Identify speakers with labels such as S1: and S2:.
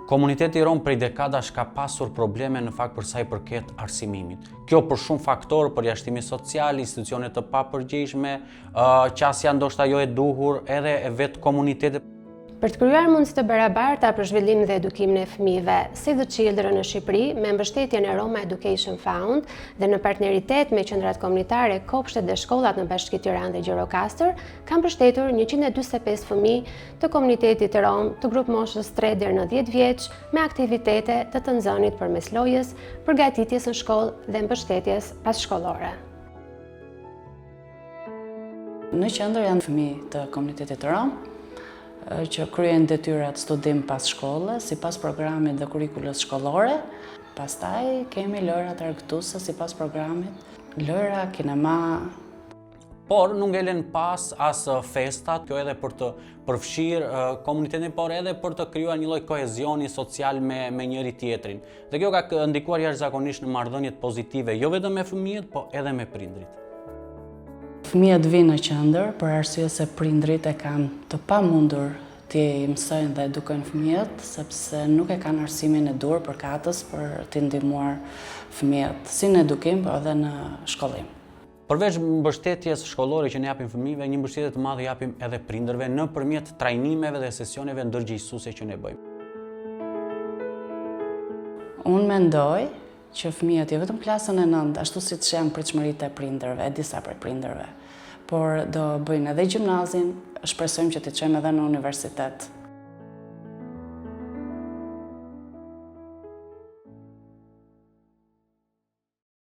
S1: Komuniteti rom prej dekadash ka pasur probleme në fakt për sa i përket arsimimit. Kjo për shumë faktorë, përjashtimi social, institucione të papërgjegjshme, qasja ndoshta jo e duhur edhe e vetë komunitetit.
S2: Për të krijuar mundësi të barabarta për zhvillimin dhe edukimin e fëmijëve, Save the Children në Shqipëri, me mbështetjen e Roma Education Fund dhe në partneritet me qendrat kombëtare, kopshtet dhe shkollat në Bashki Tiranë dhe Gjirokastër, kanë mbështetur 145 fëmijë të komunitetit rom të grup moshës 3 deri në 10 vjeç me aktivitete të të nxënit përmes lojës, përgatitjes në shkollë dhe mbështetjes passhkollore.
S3: Në qendër janë fëmijë të komunitetit rom që kryen detyrat studim pas shkollës, sipas programit dhe kurrikulës shkollore. Pastaj kemi lojrat argëtuese sipas programit, lojra, kinema.
S1: Por nuk ngelen pas as festat, kjo edhe për të përfshirë komunitetin, por edhe për të krijuar një lloj kohezioni social me njëri tjetrin. Dhe kjo ka ndikuar jashtëzakonisht në marrëdhëniet pozitive, jo vetëm me fëmijët, po edhe me prindrit.
S3: Fëmijët vinë në qendër për arsye se prindrit e kanë të pamundur t'i mësojnë dhe edukojnë fëmijët, sepse nuk e kanë arsimin e dur përkatës për t'i ndihmuar fëmijët, si në edukim, por edhe në shkollim.
S1: Përveç mbështetjes shkollore që ne japim fëmijëve, një mbështetje të madhe japim edhe prindërve nëpërmjet trajnimeve dhe sesioneve ndërgjegjësuese që ne bëjmë. Unë
S3: mendoj që fëmijët jo vetëm klasën e 9, ashtu siç janë pritshmëritë e prindërve, disa prej prindërve, por do bëjnë edhe gjimnazin, shpresojmë që t'i çojmë edhe në universitet.